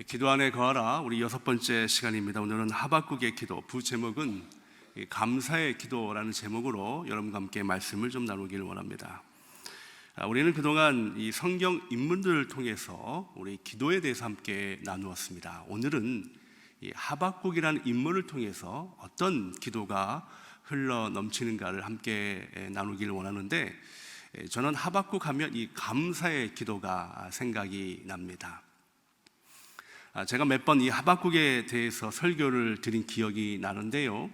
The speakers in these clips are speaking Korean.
기도 안에 거하라 우리 6번째 시간입니다. 오늘은 하박국의 기도, 부제목은 감사의 기도라는 제목으로 여러분과 함께 말씀을 좀 나누기를 원합니다. 우리는 그동안 이 성경 인물들을 통해서 우리 기도에 대해서 함께 나누었습니다. 오늘은 이 하박국이라는 인물을 통해서 어떤 기도가 흘러 넘치는가를 함께 나누기를 원하는데, 저는 하박국 하면 이 감사의 기도가 생각이 납니다. 제가 몇 번 이 하박국에 대해서 설교를 드린 기억이 나는데요,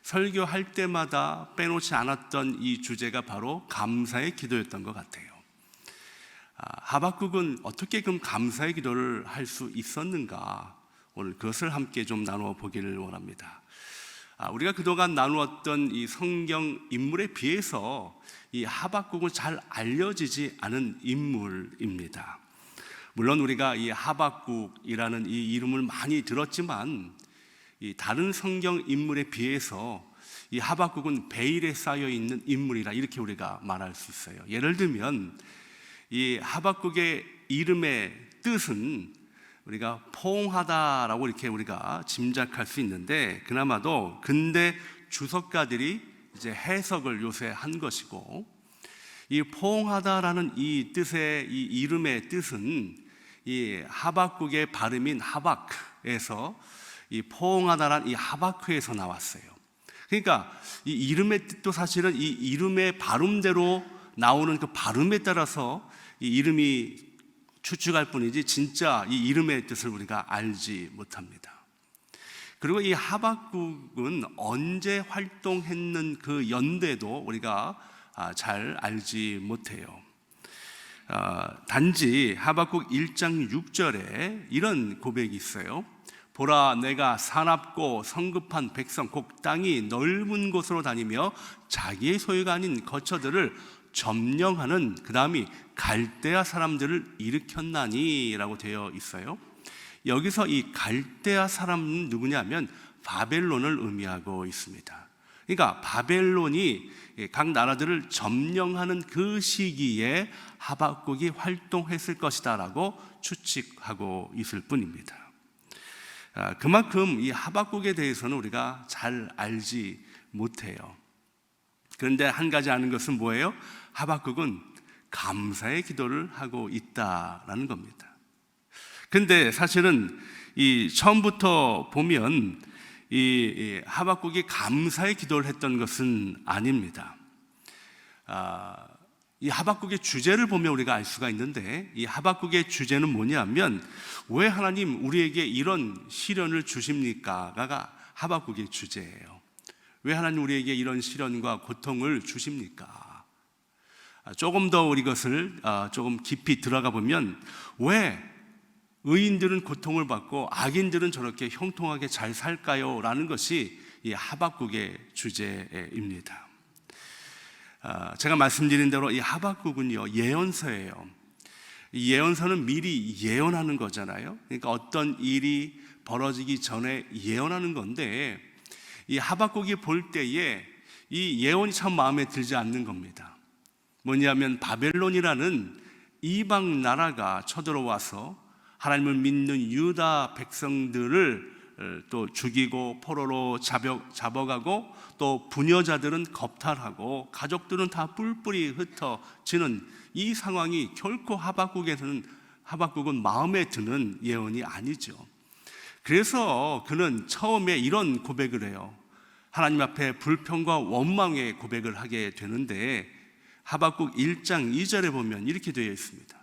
설교할 때마다 빼놓지 않았던 이 주제가 바로 감사의 기도였던 것 같아요. 하박국은 어떻게 그럼 감사의 기도를 할 수 있었는가, 오늘 그것을 함께 좀 나누어 보기를 원합니다. 우리가 그동안 나누었던 이 성경 인물에 비해서 이 하박국은 잘 알려지지 않은 인물입니다. 물론 우리가 이 하박국이라는 이 이름을 많이 들었지만, 이 다른 성경 인물에 비해서 이 하박국은 베일에 쌓여 있는 인물이라 이렇게 우리가 말할 수 있어요. 예를 들면 이 하박국의 이름의 뜻은 우리가 포옹하다라고 이렇게 우리가 짐작할 수 있는데, 그나마도 근대 주석가들이 이제 해석을 요새 한 것이고, 이 포옹하다라는 이 뜻의 이 이름의 뜻은 이 하박국의 발음인 하박에서 이 포옹하다란 이 하박크에서 나왔어요. 그러니까 이 이름의 뜻도 사실은 이 이름의 발음대로 나오는 그 발음에 따라서 이 이름이 추측할 뿐이지 진짜 이 이름의 뜻을 우리가 알지 못합니다. 그리고 이 하박국은 언제 활동했는 그 연대도 우리가 잘 알지 못해요. 단지 하박국 1장 6절에 이런 고백이 있어요. 보라, 내가 사납고 성급한 백성 곧 땅이 넓은 곳으로 다니며 자기의 소유가 아닌 거처들을 점령하는, 그 다음이 갈대아 사람들을 일으켰나니 라고 되어 있어요. 여기서 이 갈대아 사람은 누구냐면 바벨론을 의미하고 있습니다. 그러니까 바벨론이 각 나라들을 점령하는 그 시기에 하박국이 활동했을 것이다 라고 추측하고 있을 뿐입니다. 그만큼 이 하박국에 대해서는 우리가 잘 알지 못해요. 그런데 한 가지 아는 것은 뭐예요? 하박국은 감사의 기도를 하고 있다라는 겁니다. 근데 사실은 이 처음부터 보면 이 하박국이 감사의 기도를 했던 것은 아닙니다. 이 하박국의 주제를 보면 우리가 알 수가 있는데, 이 하박국의 주제는 뭐냐면 왜 하나님 우리에게 이런 시련을 주십니까가 하박국의 주제예요. 왜 하나님 우리에게 이런 시련과 고통을 주십니까? 조금 더 우리 것을 조금 깊이 들어가 보면, 왜 의인들은 고통을 받고 악인들은 저렇게 형통하게 잘 살까요? 라는 것이 이 하박국의 주제입니다. 제가 말씀드린 대로 이 하박국은요, 예언서예요. 이 예언서는 미리 예언하는 거잖아요. 그러니까 어떤 일이 벌어지기 전에 예언하는 건데, 이 하박국이 볼 때에 이 예언이 참 마음에 들지 않는 겁니다. 뭐냐면 바벨론이라는 이방 나라가 쳐들어와서 하나님을 믿는 유다 백성들을 또 죽이고 포로로 잡아가고, 또 부녀자들은 겁탈하고 가족들은 다 뿔뿔이 흩어지는 이 상황이 결코 하박국은 마음에 드는 예언이 아니죠. 그래서 그는 처음에 이런 고백을 해요. 하나님 앞에 불평과 원망의 고백을 하게 되는데, 하박국 1장 2절에 보면 이렇게 되어 있습니다.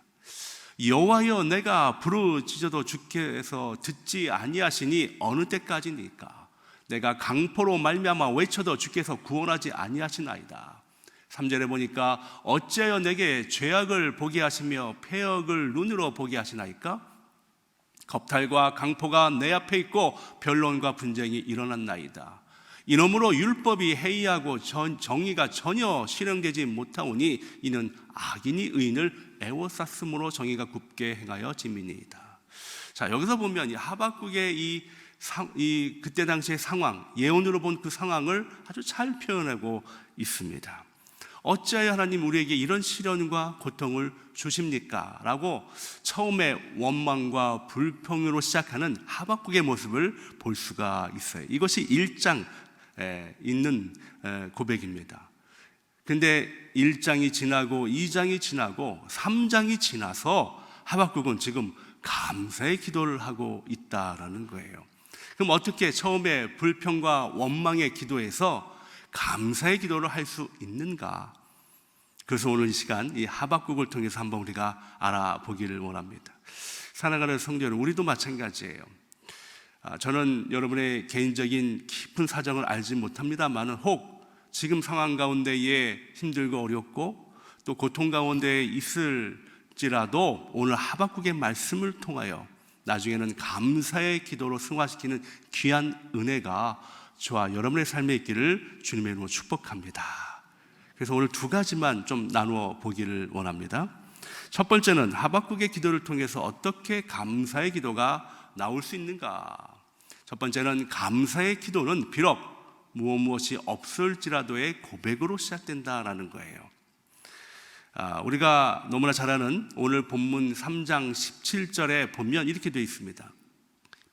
여호와여, 내가 부르짖어도 주께서 듣지 아니하시니 어느 때까지니까? 내가 강포로 말미암아 외쳐도 주께서 구원하지 아니하시나이다. 3절에 보니까 어찌하여 내게 죄악을 보게 하시며 패역을 눈으로 보게 하시나이까? 겁탈과 강포가 내 앞에 있고 변론과 분쟁이 일어났나이다. 이러므로 율법이 해이하고 정의가 전혀 실행되지 못하오니 이는 악인이 의인을 애워쌌으므로 정의가 굽게 행하여 짐이니이다. 자, 여기서 보면 이 하박국의 그때 당시의 상황, 예언으로 본 그 상황을 아주 잘 표현하고 있습니다. 어찌하여 하나님 우리에게 이런 시련과 고통을 주십니까? 라고 처음에 원망과 불평으로 시작하는 하박국의 모습을 볼 수가 있어요. 이것이 1장에 있는 고백입니다. 근데 1장이 지나고 2장이 지나고 3장이 지나서 하박국은 지금 감사의 기도를 하고 있다라는 거예요. 그럼 어떻게 처음에 불평과 원망의 기도에서 감사의 기도를 할 수 있는가? 그래서 오늘 이 시간 이 하박국을 통해서 한번 우리가 알아보기를 원합니다. 사랑하는 성도 여러분, 우리도 마찬가지예요. 저는 여러분의 개인적인 깊은 사정을 알지 못합니다만 혹 지금 상황 가운데에 힘들고 어렵고 또 고통 가운데 있을지라도 오늘 하박국의 말씀을 통하여 나중에는 감사의 기도로 승화시키는 귀한 은혜가 저와 여러분의 삶에 있기를 주님의 이름으로 축복합니다. 그래서 오늘 두 가지만 좀 나누어 보기를 원합니다. 첫 번째는 하박국의 기도를 통해서 어떻게 감사의 기도가 나올 수 있는가. 첫 번째는 감사의 기도는 비록 무엇이 없을지라도의 고백으로 시작된다라는 거예요. 우리가 너무나 잘 아는 오늘 본문 3장 17절에 보면 이렇게 되어 있습니다.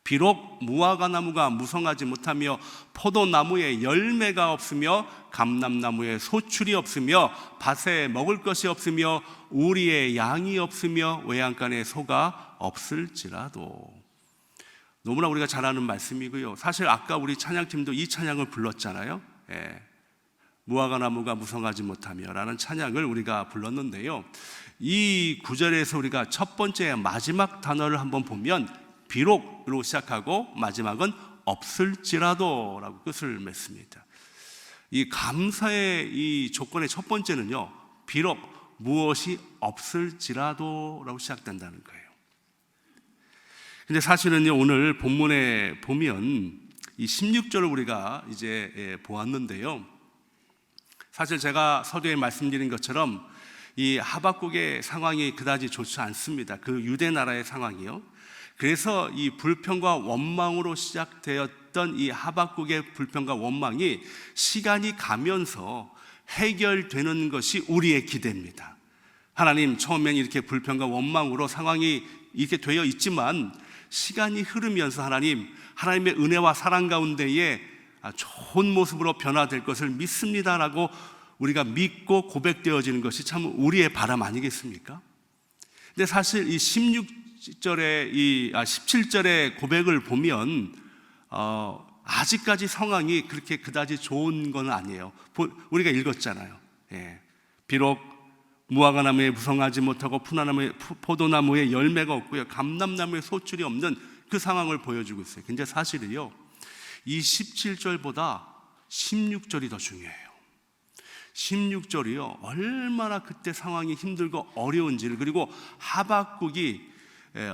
비록 무화과 나무가 무성하지 못하며 포도나무에 열매가 없으며 감람나무에 소출이 없으며 밭에 먹을 것이 없으며 우리의 양이 없으며 외양간에 소가 없을지라도. 너무나 우리가 잘 아는 말씀이고요. 사실 아까 우리 찬양팀도 이 찬양을 불렀잖아요. 무화과 나무가 무성하지 못하며 라는 찬양을 우리가 불렀는데요, 이 구절에서 우리가 첫 번째 마지막 단어를 한번 보면 비록으로 시작하고 마지막은 없을지라도 라고 끝을 맺습니다. 이 감사의 이 조건의 첫 번째는요, 비록 무엇이 없을지라도 라고 시작된다는 거예요. 근데 사실은요, 오늘 본문에 보면 이 16절을 우리가 이제 보았는데요, 사실 제가 서두에 말씀드린 것처럼 이 하박국의 상황이 그다지 좋지 않습니다. 그 유대 나라의 상황이요. 그래서 이 불평과 원망으로 시작되었던 이 하박국의 불평과 원망이 시간이 가면서 해결되는 것이 우리의 기대입니다. 하나님, 처음엔 이렇게 불평과 원망으로 상황이 이렇게 되어 있지만 시간이 흐르면서 하나님의 은혜와 사랑 가운데에 좋은 모습으로 변화될 것을 믿습니다라고 우리가 믿고 고백되어지는 것이 참 우리의 바람 아니겠습니까? 근데 사실 이 17절의 고백을 보면 아직까지 상황이 그렇게 그다지 좋은 건 아니에요. 우리가 읽었잖아요. 비록 무화과 나무에 무성하지 못하고 포도나무에 열매가 없고요, 감람나무에 소출이 없는 그 상황을 보여주고 있어요. 근데 사실은요, 이 17절보다 16절이 더 중요해요. 16절이요, 얼마나 그때 상황이 힘들고 어려운지를, 그리고 하박국이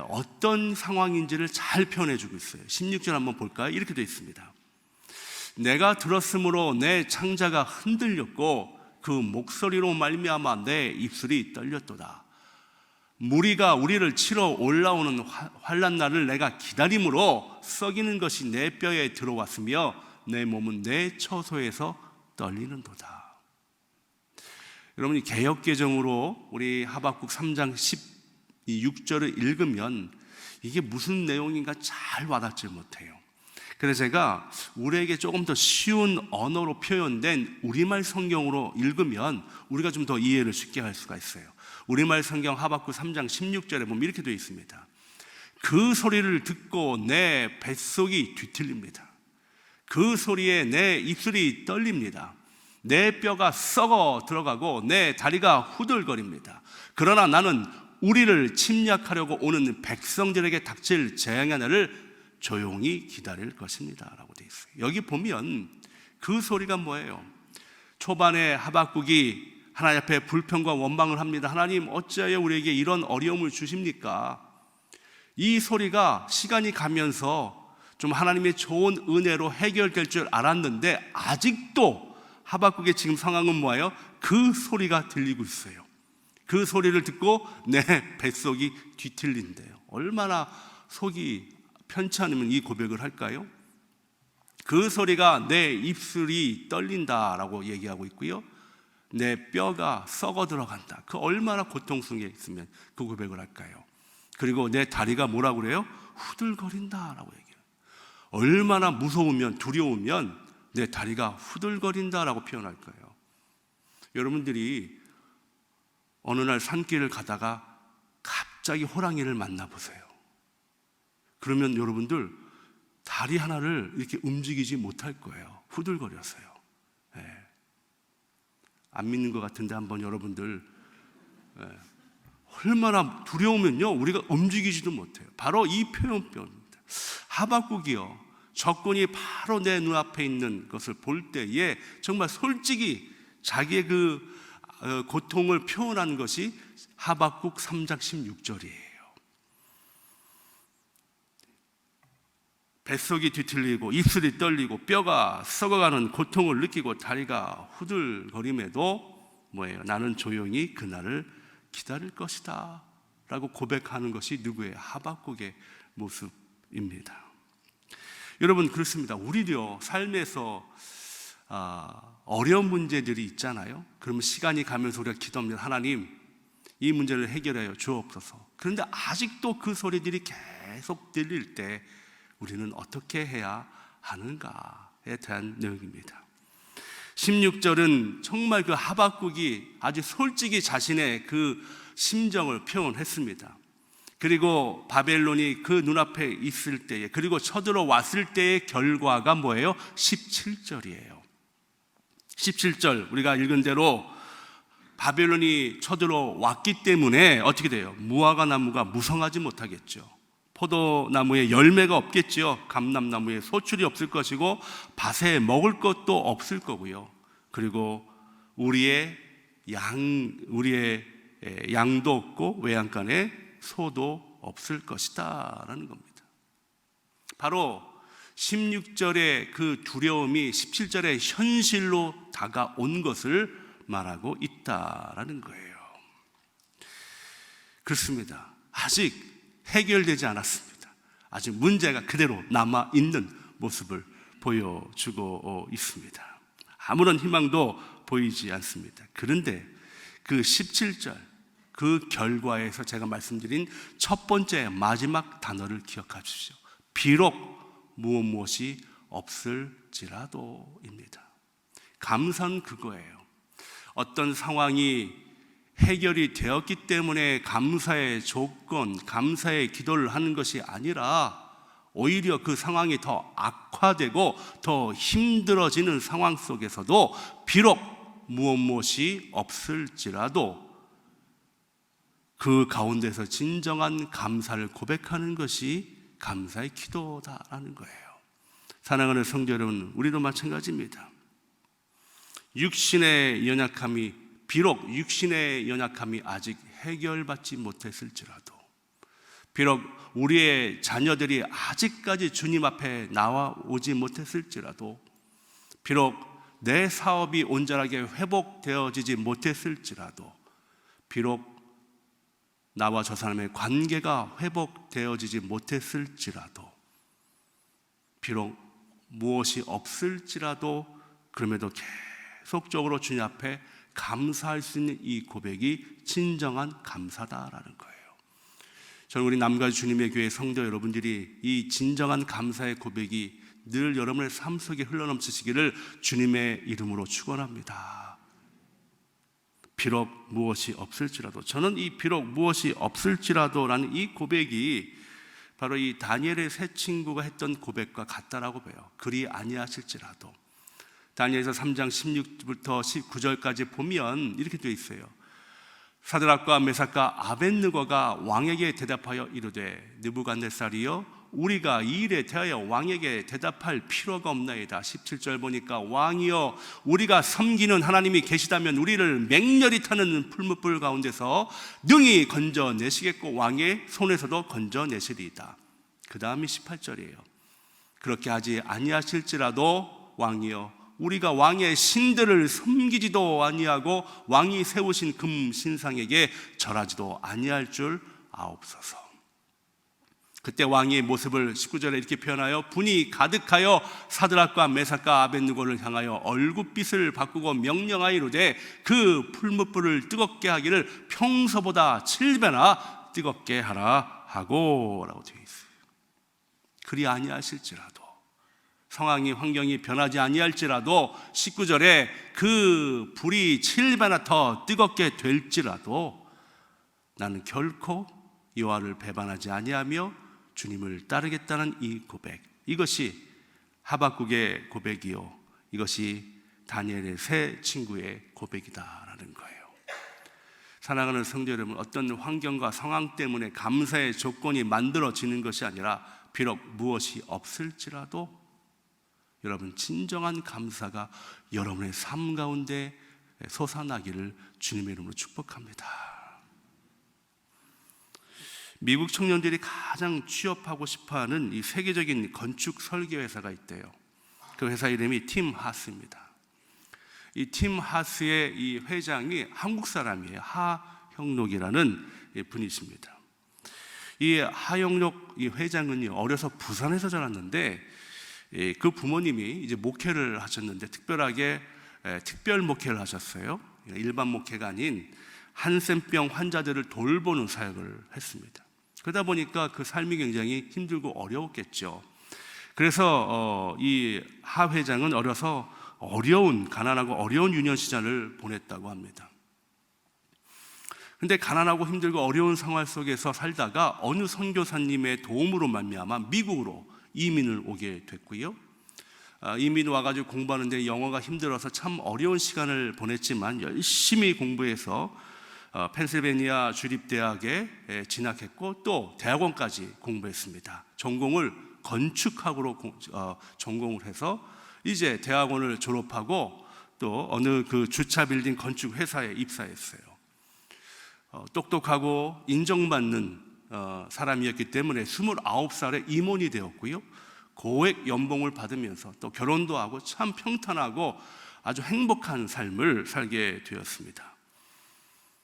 어떤 상황인지를 잘 표현해주고 있어요. 16절 한번 볼까요? 이렇게 되어 있습니다. 내가 들었으므로 내 창자가 흔들렸고 그 목소리로 말미암아 내 입술이 떨렸도다. 무리가 우리를 치러 올라오는 환난 날을 내가 기다림으로 썩이는 것이 내 뼈에 들어왔으며 내 몸은 내 처소에서 떨리는도다. 여러분이 개역개정으로 우리 하박국 3장 16절을 읽으면 이게 무슨 내용인가 잘 와닿지 못해요. 그래서 제가 우리에게 조금 더 쉬운 언어로 표현된 우리말 성경으로 읽으면 우리가 좀 더 이해를 쉽게 할 수가 있어요. 우리말 성경 하박국 3장 16절에 보면 이렇게 되어 있습니다. 그 소리를 듣고 내 뱃속이 뒤틀립니다. 그 소리에 내 입술이 떨립니다. 내 뼈가 썩어 들어가고 내 다리가 후들거립니다. 그러나 나는 우리를 침략하려고 오는 백성들에게 닥칠 재앙의 날을 조용히 기다릴 것입니다 라고 되어 있어요. 여기 보면 그 소리가 뭐예요? 초반에 하박국이 하나님 앞에 불평과 원망을 합니다. 하나님, 어찌하여 우리에게 이런 어려움을 주십니까? 이 소리가 시간이 가면서 좀 하나님의 좋은 은혜로 해결될 줄 알았는데 아직도 하박국의 지금 상황은 뭐예요? 그 소리가 들리고 있어요. 그 소리를 듣고 내 뱃속이 뒤틀린대요. 얼마나 속이 편치 않으면 이 고백을 할까요? 그 소리가 내 입술이 떨린다라고 얘기하고 있고요, 내 뼈가 썩어 들어간다. 그 얼마나 고통스러운 게 있으면 그 고백을 할까요? 그리고 내 다리가 뭐라고 그래요? 후들거린다라고 얘기해요. 얼마나 무서우면, 두려우면 내 다리가 후들거린다라고 표현할 거예요. 여러분들이 어느 날 산길을 가다가 갑자기 호랑이를 만나보세요. 그러면 여러분들 다리 하나를 이렇게 움직이지 못할 거예요. 후들거려서요. 네. 안 믿는 것 같은데 한번 여러분들, 네. 얼마나 두려우면요 우리가 움직이지도 못해요. 바로 이 표현입니다. 하박국이요, 적군이 바로 내 눈앞에 있는 것을 볼 때에 정말 솔직히 자기의 그 고통을 표현한 것이 하박국 3장 16절이에요. 뱃속이 뒤틀리고 입술이 떨리고 뼈가 썩어가는 고통을 느끼고 다리가 후들거림에도 뭐예요? 나는 조용히 그날을 기다릴 것이다 라고 고백하는 것이 누구의? 하박국의 모습입니다. 여러분, 그렇습니다. 우리도 삶에서 어려운 문제들이 있잖아요. 그러면 시간이 가면서 우리가 기도합니다. 하나님, 이 문제를 해결하여 주옵소서. 그런데 아직도 그 소리들이 계속 들릴 때 우리는 어떻게 해야 하는가에 대한 내용입니다. 16절은 정말 그 하박국이 아주 솔직히 자신의 그 심정을 표현했습니다. 그리고 바벨론이 그 눈앞에 있을 때에, 그리고 쳐들어왔을 때의 결과가 뭐예요? 17절이에요. 17절 우리가 읽은 대로 바벨론이 쳐들어왔기 때문에 어떻게 돼요? 무화과 나무가 무성하지 못하겠죠. 포도나무에 열매가 없겠지요. 감람나무에 소출이 없을 것이고 밭에 먹을 것도 없을 거고요. 그리고 우리의 양도 없고 외양간에 소도 없을 것이다 라는 겁니다. 바로 16절의 그 두려움이 17절의 현실로 다가온 것을 말하고 있다라는 거예요. 그렇습니다. 아직 해결되지 않았습니다. 아직 문제가 그대로 남아있는 모습을 보여주고 있습니다. 아무런 희망도 보이지 않습니다. 그런데 그 17절 그 결과에서 제가 말씀드린 첫 번째 마지막 단어를 기억해 주십시오. 비록 무엇이 없을지라도입니다. 감사는 그거예요. 어떤 상황이 해결이 되었기 때문에 감사의 조건, 감사의 기도를 하는 것이 아니라 오히려 그 상황이 더 악화되고 더 힘들어지는 상황 속에서도 비록 무엇이 없을지라도 그 가운데서 진정한 감사를 고백하는 것이 감사의 기도다라는 거예요. 사랑하는 성도 여러분, 우리도 마찬가지입니다. 비록 육신의 연약함이 아직 해결받지 못했을지라도, 비록 우리의 자녀들이 아직까지 주님 앞에 나와오지 못했을지라도, 비록 내 사업이 온전하게 회복되어지지 못했을지라도, 비록 나와 저 사람의 관계가 회복되어지지 못했을지라도, 비록 무엇이 없을지라도, 그럼에도 계속적으로 주님 앞에 감사할 수 있는 이 고백이 진정한 감사다라는 거예요. 저는 우리 남가 주님의 교회 성도 여러분들이 이 진정한 감사의 고백이 늘 여러분의 삶 속에 흘러넘치시기를 주님의 이름으로 축원합니다. 비록 무엇이 없을지라도, 저는 이 비록 무엇이 없을지라도라는 이 고백이 바로 이 다니엘의 세 친구가 했던 고백과 같다라고 봐요. 그리 아니하실지라도. 다니엘서 3장 16부터 19절까지 보면 이렇게 되어 있어요. 사드락과 메삭과 아벳느고가 왕에게 대답하여 이르되, 느부갓네살이여, 우리가 이 일에 대하여 왕에게 대답할 필요가 없나이다. 17절 보니까, 왕이여, 우리가 섬기는 하나님이 계시다면 우리를 맹렬히 타는 풀무불 가운데서 능히 건져내시겠고 왕의 손에서도 건져내시리이다. 그 다음이 18절이에요. 그렇게 하지 아니하실지라도 왕이여, 우리가 왕의 신들을 섬기지도 아니하고 왕이 세우신 금 신상에게 절하지도 아니할 줄 아옵소서. 그때 왕의 모습을 19절에 이렇게 표현하여 분이 가득하여 사드락과 메삭과 아벳느고를 향하여 얼굴빛을 바꾸고 명령하여 이르되 그 풀무불을 뜨겁게 하기를 평소보다 7배나 뜨겁게 하라 하고 라고 되어 있어요. 그리 아니하실지라도, 상황이 환경이 변하지 아니할지라도, 19절에 그 불이 7배나 더 뜨겁게 될지라도 나는 결코 여호와를 배반하지 아니하며 주님을 따르겠다는 이 고백, 이것이 하박국의 고백이요, 이것이 다니엘의 세 친구의 고백이다라는 거예요. 사랑하는 성도 여러분, 어떤 환경과 상황 때문에 감사의 조건이 만들어지는 것이 아니라 비록 무엇이 없을지라도 여러분 진정한 감사가 여러분의 삶 가운데 솟아나기를 주님의 이름으로 축복합니다. 미국 청년들이 가장 취업하고 싶어하는 이 세계적인 건축 설계 회사가 있대요. 그 회사 이름이 팀 하스입니다. 이 팀 하스의 이 회장이 한국 사람이에요. 하형록이라는 분이십니다. 이 하형록 이 회장은요, 어려서 부산에서 자랐는데 그 부모님이 이제 목회를 하셨는데 특별하게 특별 목회를 하셨어요. 일반 목회가 아닌 한센병 환자들을 돌보는 사역을 했습니다. 그러다 보니까 그 삶이 굉장히 힘들고 어려웠겠죠. 그래서 이 하 회장은 어려서 가난하고 어려운 유년 시절을 보냈다고 합니다. 그런데 가난하고 힘들고 어려운 상황 속에서 살다가 어느 선교사님의 도움으로 말미암아 미국으로 이민을 오게 됐고요. 이민 와가지고 공부하는데 영어가 힘들어서 참 어려운 시간을 보냈지만 열심히 공부해서 펜실베니아 주립대학에 진학했고 또 대학원까지 공부했습니다. 전공을 건축학으로 전공을 해서 이제 대학원을 졸업하고 또 어느 그 주차 빌딩 건축 회사에 입사했어요. 똑똑하고 인정받는 사람이었기 때문에 29살에 임원이 되었고요. 고액 연봉을 받으면서 또 결혼도 하고 참 평탄하고 아주 행복한 삶을 살게 되었습니다.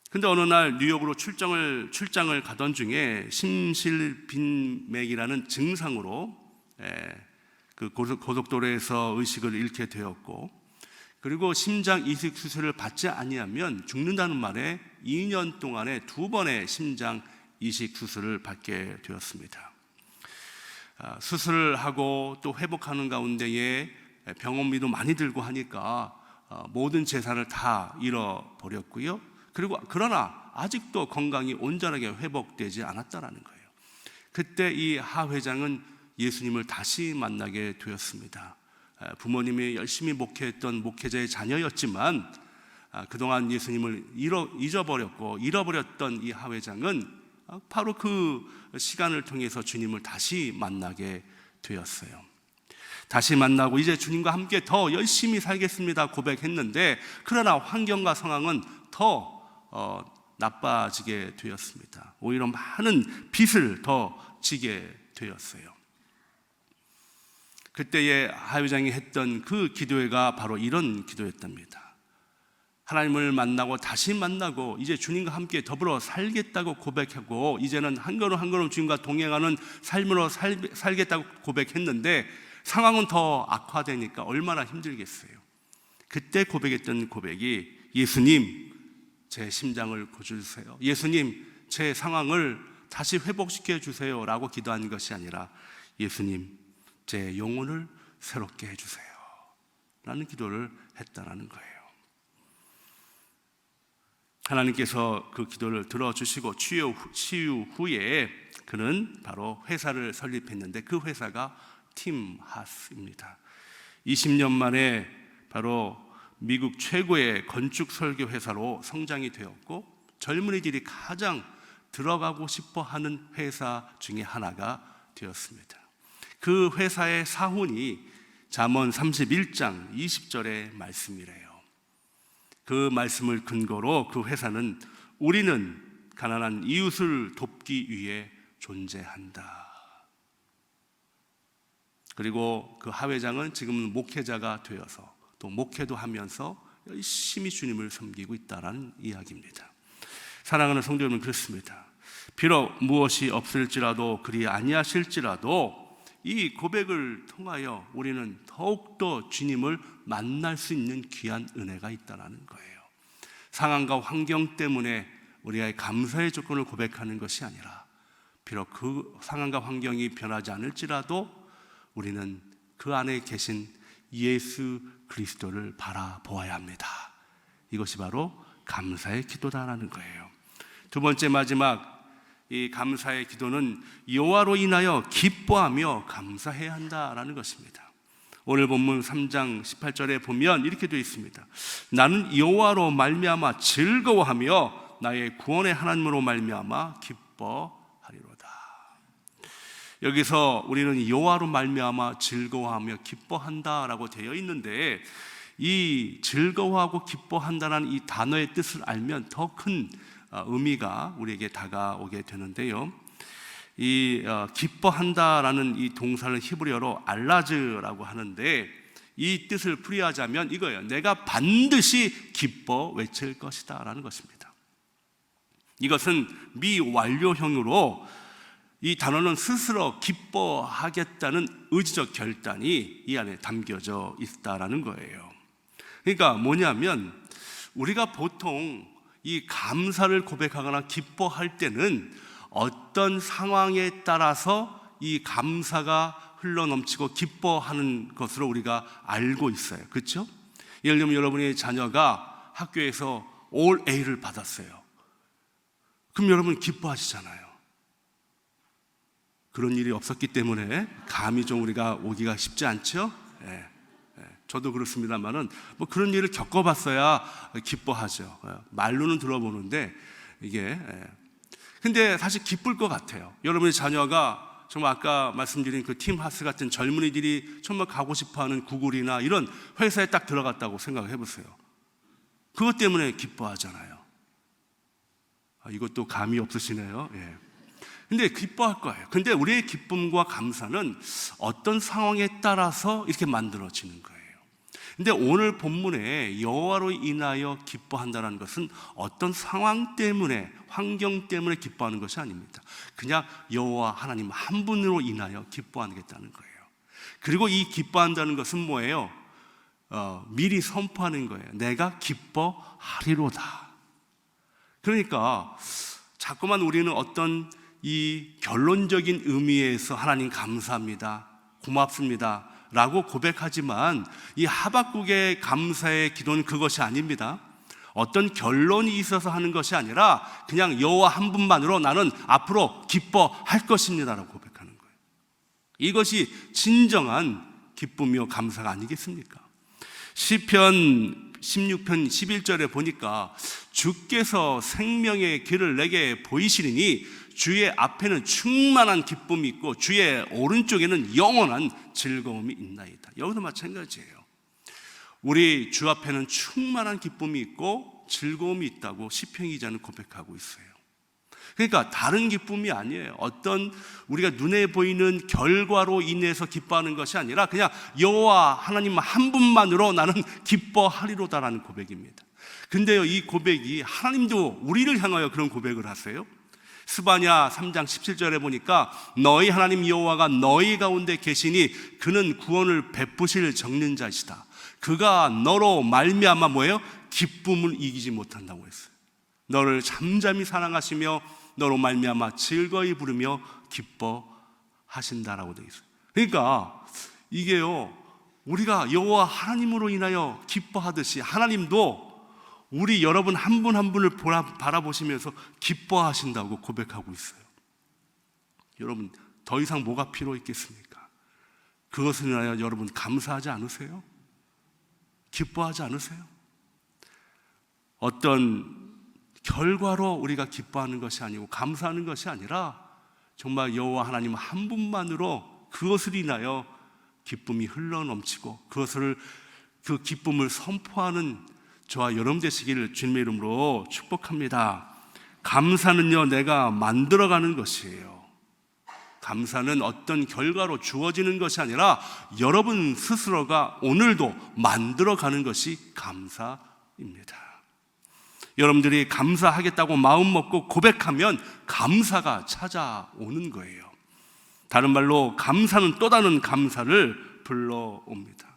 근데 어느 날 뉴욕으로 출장을 가던 중에 심실빈맥이라는 증상으로 그 고속도로에서 의식을 잃게 되었고, 그리고 심장 이식 수술을 받지 아니하면 죽는다는 말에 2년 동안에 2번의 심장 이식 수술을 받게 되었습니다. 수술을 하고 또 회복하는 가운데에 병원비도 많이 들고 하니까 모든 재산을 다 잃어버렸고요. 그러나 아직도 건강이 온전하게 회복되지 않았다라는 거예요. 그때 이 하 회장은 예수님을 다시 만나게 되었습니다. 부모님이 열심히 목회했던 목회자의 자녀였지만 그동안 예수님을 잃어버렸던 이 하 회장은 바로 그 시간을 통해서 주님을 다시 만나게 되었어요. 다시 만나고 이제 주님과 함께 더 열심히 살겠습니다 고백했는데, 그러나 환경과 상황은 더 나빠지게 되었습니다. 오히려 많은 빚을 더 지게 되었어요. 그때의 하 회장이 했던 그 기도회가 바로 이런 기도였답니다. 하나님을 만나고 다시 만나고 이제 주님과 함께 더불어 살겠다고 고백하고 이제는 한 걸음 한 걸음 주님과 동행하는 삶으로 살겠다고 고백했는데 상황은 더 악화되니까 얼마나 힘들겠어요. 그때 고백했던 고백이 예수님 제 심장을 고쳐주세요, 예수님 제 상황을 다시 회복시켜 주세요 라고 기도한 것이 아니라 예수님 제 영혼을 새롭게 해주세요 라는 기도를 했다라는 거예요. 하나님께서 그 기도를 들어주시고 치유 후에 그는 바로 회사를 설립했는데 그 회사가 팀 하스입니다. 20년 만에 바로 미국 최고의 건축 설계 회사로 성장이 되었고 젊은이들이 가장 들어가고 싶어 하는 회사 중에 하나가 되었습니다. 그 회사의 사훈이 잠언 31장 20절의 말씀이래요. 그 말씀을 근거로 그 회사는 우리는 가난한 이웃을 돕기 위해 존재한다. 그리고 그 하 회장은 지금은 목회자가 되어서 또 목회도 하면서 열심히 주님을 섬기고 있다는 이야기입니다. 사랑하는 성도 여러분, 그렇습니다. 비록 무엇이 없을지라도 그리 아니하실지라도 이 고백을 통하여 우리는 더욱더 주님을 만날 수 있는 귀한 은혜가 있다는 거예요. 상황과 환경 때문에 우리가 감사의 조건을 고백하는 것이 아니라 비록 그 상황과 환경이 변하지 않을지라도 우리는 그 안에 계신 예수 그리스도를 바라보아야 합니다. 이것이 바로 감사의 기도다라는 거예요. 두 번째 마지막 이 감사의 기도는 여호와로 인하여 기뻐하며 감사해야 한다라는 것입니다. 오늘 본문 3장 18절에 보면 이렇게 되어 있습니다. 나는 여호와로 말미암아 즐거워하며 나의 구원의 하나님으로 말미암아 기뻐하리로다. 여기서 우리는 여호와로 말미암아 즐거워하며 기뻐한다라고 되어 있는데, 이 즐거워하고 기뻐한다는 이 단어의 뜻을 알면 더 큰 의미가 우리에게 다가오게 되는데요. 이 기뻐한다라는 이 동사는 히브리어로 알라즈라고 하는데, 이 뜻을 풀이하자면 이거예요. 내가 반드시 기뻐 외칠 것이다 라는 것입니다. 이것은 미완료형으로 이 단어는 스스로 기뻐하겠다는 의지적 결단이 이 안에 담겨져 있다라는 거예요. 그러니까 뭐냐면, 우리가 보통 이 감사를 고백하거나 기뻐할 때는 어떤 상황에 따라서 이 감사가 흘러넘치고 기뻐하는 것으로 우리가 알고 있어요. 그렇죠? 예를 들면 여러분의 자녀가 학교에서 올 A를 받았어요. 그럼 여러분 기뻐하시잖아요. 그런 일이 없었기 때문에 감이 좀 우리가 오기가 쉽지 않죠? 예. 저도 그렇습니다만은 뭐 그런 일을 겪어봤어야 기뻐하죠. 말로는 들어보는데 이게 근데 사실 기쁠 것 같아요. 여러분의 자녀가 정말 아까 말씀드린 그 팀 하스 같은 젊은이들이 정말 가고 싶어하는 구글이나 이런 회사에 딱 들어갔다고 생각해 보세요. 그것 때문에 기뻐하잖아요. 이것도 감이 없으시네요. 예. 근데 기뻐할 거예요. 근데 우리의 기쁨과 감사는 어떤 상황에 따라서 이렇게 만들어지는 거예요. 근데 오늘 본문에 여호와로 인하여 기뻐한다는 것은 어떤 상황 때문에, 환경 때문에 기뻐하는 것이 아닙니다. 그냥 여호와 하나님 한 분으로 인하여 기뻐하겠다는 거예요. 그리고 이 기뻐한다는 것은 뭐예요? 미리 선포하는 거예요. 내가 기뻐하리로다. 그러니까 자꾸만 우리는 어떤 이 결론적인 의미에서 하나님 감사합니다, 고맙습니다 라고 고백하지만, 이 하박국의 감사의 기도는 그것이 아닙니다. 어떤 결론이 있어서 하는 것이 아니라 그냥 여호와 한 분만으로 나는 앞으로 기뻐할 것입니다 라고 고백하는 거예요. 이것이 진정한 기쁨이요 감사가 아니겠습니까? 시편 16편 11절에 보니까 주께서 생명의 길을 내게 보이시리니 주의 앞에는 충만한 기쁨이 있고 주의 오른쪽에는 영원한 즐거움이 있나이다. 여기도 마찬가지예요. 우리 주 앞에는 충만한 기쁨이 있고 즐거움이 있다고 시편 기자는 고백하고 있어요. 그러니까 다른 기쁨이 아니에요. 어떤 우리가 눈에 보이는 결과로 인해서 기뻐하는 것이 아니라 그냥 여호와 하나님 한 분만으로 나는 기뻐하리로다라는 고백입니다. 근데요, 이 고백이 하나님도 우리를 향하여 그런 고백을 하세요. 스바냐 3장 17절에 보니까 너희 하나님 여호와가 너희 가운데 계시니 그는 구원을 베푸실 적는 자이시다. 그가 너로 말미암아 뭐예요? 기쁨을 이기지 못한다고 했어요. 너를 잠잠히 사랑하시며 너로 말미암아 즐거이 부르며 기뻐하신다라고 되어 있어요. 그러니까 이게요, 우리가 여호와 하나님으로 인하여 기뻐하듯이 하나님도 우리 여러분 한 분 한 분을 바라보시면서 기뻐하신다고 고백하고 있어요. 여러분, 더 이상 뭐가 필요 있겠습니까? 그것을 인하여 여러분 감사하지 않으세요? 기뻐하지 않으세요? 어떤 결과로 우리가 기뻐하는 것이 아니고 감사하는 것이 아니라 정말 여호와 하나님 한 분만으로 그것을 인하여 기쁨이 흘러넘치고 그 기쁨을 선포하는 저와 여러분 되시기를 주님의 이름으로 축복합니다. 감사는요, 내가 만들어가는 것이에요. 감사는 어떤 결과로 주어지는 것이 아니라 여러분 스스로가 오늘도 만들어가는 것이 감사입니다. 여러분들이 감사하겠다고 마음 먹고 고백하면 감사가 찾아오는 거예요. 다른 말로 감사는 또 다른 감사를 불러옵니다.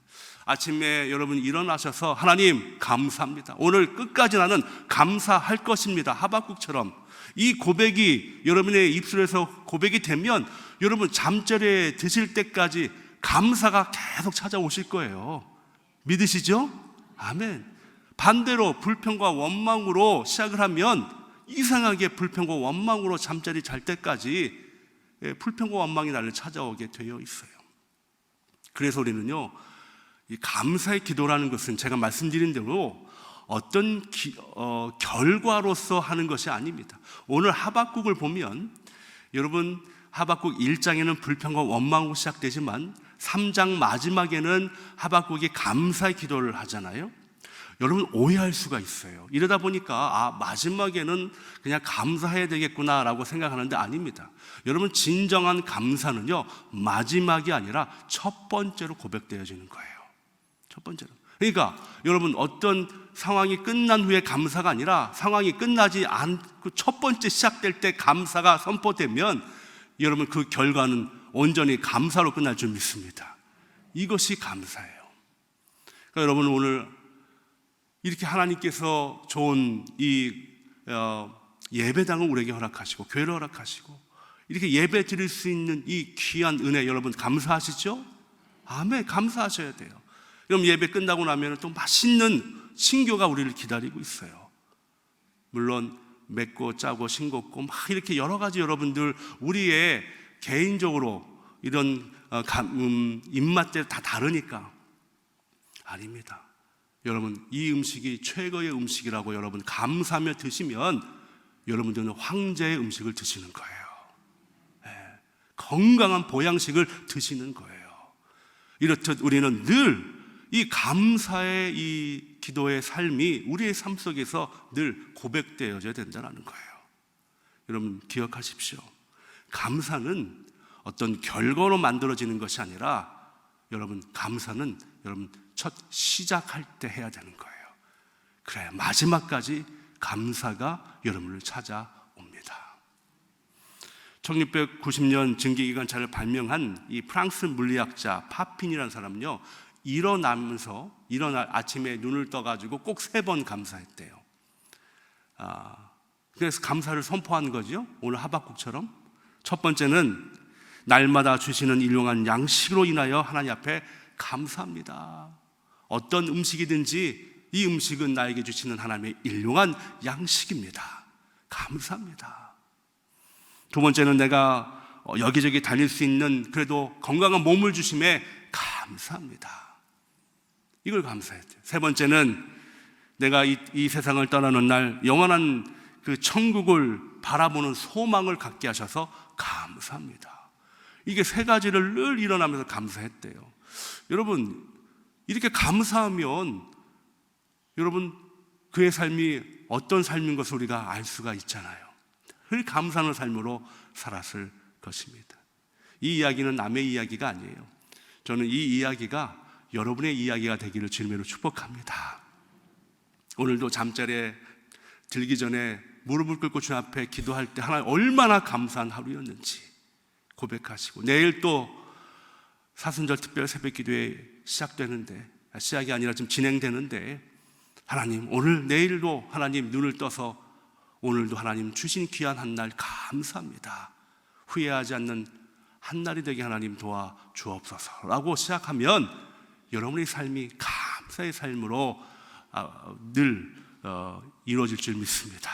아침에 여러분 일어나셔서 하나님 감사합니다. 오늘 끝까지 나는 감사할 것입니다. 하박국처럼 이 고백이 여러분의 입술에서 고백이 되면 여러분 잠자리에 드실 때까지 감사가 계속 찾아오실 거예요. 믿으시죠? 아멘. 반대로 불평과 원망으로 시작을 하면 이상하게 불평과 원망으로 잠자리 잘 때까지 불평과 원망이 나를 찾아오게 되어 있어요. 그래서 우리는요, 이 감사의 기도라는 것은 제가 말씀드린 대로 어떤 결과로서 하는 것이 아닙니다. 오늘 하박국을 보면 여러분 하박국 1장에는 불평과 원망으로 시작되지만 3장 마지막에는 하박국이 감사의 기도를 하잖아요. 여러분 오해할 수가 있어요. 이러다 보니까 마지막에는 그냥 감사해야 되겠구나라고 생각하는데 아닙니다. 여러분 진정한 감사는요, 마지막이 아니라 첫 번째로 고백되어지는 거예요. 첫 번째로. 그러니까 여러분 어떤 상황이 끝난 후에 감사가 아니라 상황이 끝나지 않고 첫 번째 시작될 때 감사가 선포되면 여러분 그 결과는 온전히 감사로 끝날 줄 믿습니다. 이것이 감사예요. 그러니까 여러분 오늘 이렇게 하나님께서 좋은 이 예배당을 우리에게 허락하시고 교회를 허락하시고 이렇게 예배 드릴 수 있는 이 귀한 은혜 여러분 감사하시죠? 아멘. 감사하셔야 돼요. 그럼 예배 끝나고 나면 또 맛있는 신교가 우리를 기다리고 있어요. 물론 맵고 짜고 싱겁고 막 이렇게 여러 가지 여러분들 우리의 개인적으로 이런 입맛들 다 다르니까 아닙니다. 여러분 이 음식이 최고의 음식이라고 여러분 감사하며 드시면 여러분들은 황제의 음식을 드시는 거예요. 네, 건강한 보양식을 드시는 거예요. 이렇듯 우리는 늘 이 감사의 이 기도의 삶이 우리의 삶 속에서 늘 고백되어져야 된다는 거예요. 여러분 기억하십시오. 감사는 어떤 결과로 만들어지는 것이 아니라 여러분 감사는 여러분 첫 시작할 때 해야 되는 거예요. 그래야 마지막까지 감사가 여러분을 찾아옵니다. 1690년 증기기관차를 발명한 이 프랑스 물리학자 파핀이라는 사람은요, 아침에 눈을 떠가지고 꼭 3번 감사했대요. 그래서 감사를 선포한 거죠. 오늘 하박국처럼. 첫 번째는 날마다 주시는 일용한 양식으로 인하여 하나님 앞에 감사합니다. 어떤 음식이든지 이 음식은 나에게 주시는 하나님의 일용한 양식입니다. 감사합니다. 두 번째는 내가 여기저기 다닐 수 있는 그래도 건강한 몸을 주심에 감사합니다. 이걸 감사했대요. 세 번째는 내가 이 세상을 떠나는 날 영원한 그 천국을 바라보는 소망을 갖게 하셔서 감사합니다. 이게 3가지를 늘 일어나면서 감사했대요. 여러분 이렇게 감사하면 여러분 그의 삶이 어떤 삶인 것을 우리가 알 수가 있잖아요. 늘 감사하는 삶으로 살았을 것입니다. 이 이야기는 남의 이야기가 아니에요. 저는 이 이야기가 여러분의 이야기가 되기를 주님으로 축복합니다. 오늘도 잠자리에 들기 전에 무릎을 꿇고 주님 앞에 기도할 때 하나님 얼마나 감사한 하루였는지 고백하시고, 내일 또 사순절 특별 새벽 기도회 시작이 아니라 지금 진행되는데 하나님 오늘 내일도 하나님 눈을 떠서 오늘도 하나님 주신 귀한 한 날 감사합니다. 후회하지 않는 한 날이 되게 하나님 도와 주옵소서라고 시작하면 여러분의 삶이 감사의 삶으로 늘 이루어질 줄 믿습니다.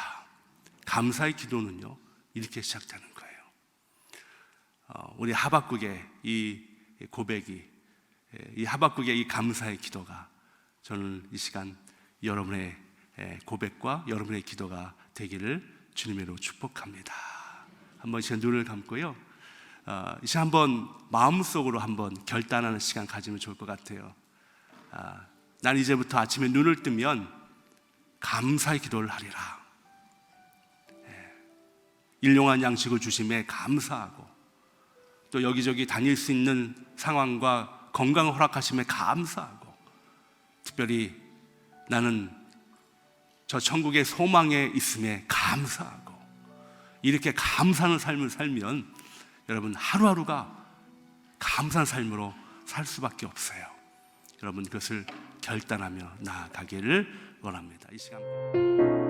감사의 기도는요 이렇게 시작되는 거예요. 우리 하박국의 이 고백이, 이 하박국의 이 감사의 기도가 저는 이 시간 여러분의 고백과 여러분의 기도가 되기를 주님으로 축복합니다. 한번 시간 눈을 감고요, 이제 한번 마음속으로 한번 결단하는 시간 가지면 좋을 것 같아요. 난 이제부터 아침에 눈을 뜨면 감사의 기도를 하리라. 일용한 양식을 주심에 감사하고, 또 여기저기 다닐 수 있는 상황과 건강을 허락하심에 감사하고, 특별히 나는 저 천국의 소망에 있음에 감사하고, 이렇게 감사하는 삶을 살면 여러분 하루하루가 감사한 삶으로 살 수밖에 없어요. 여러분 그것을 결단하며 나아가기를 원합니다. 이 시간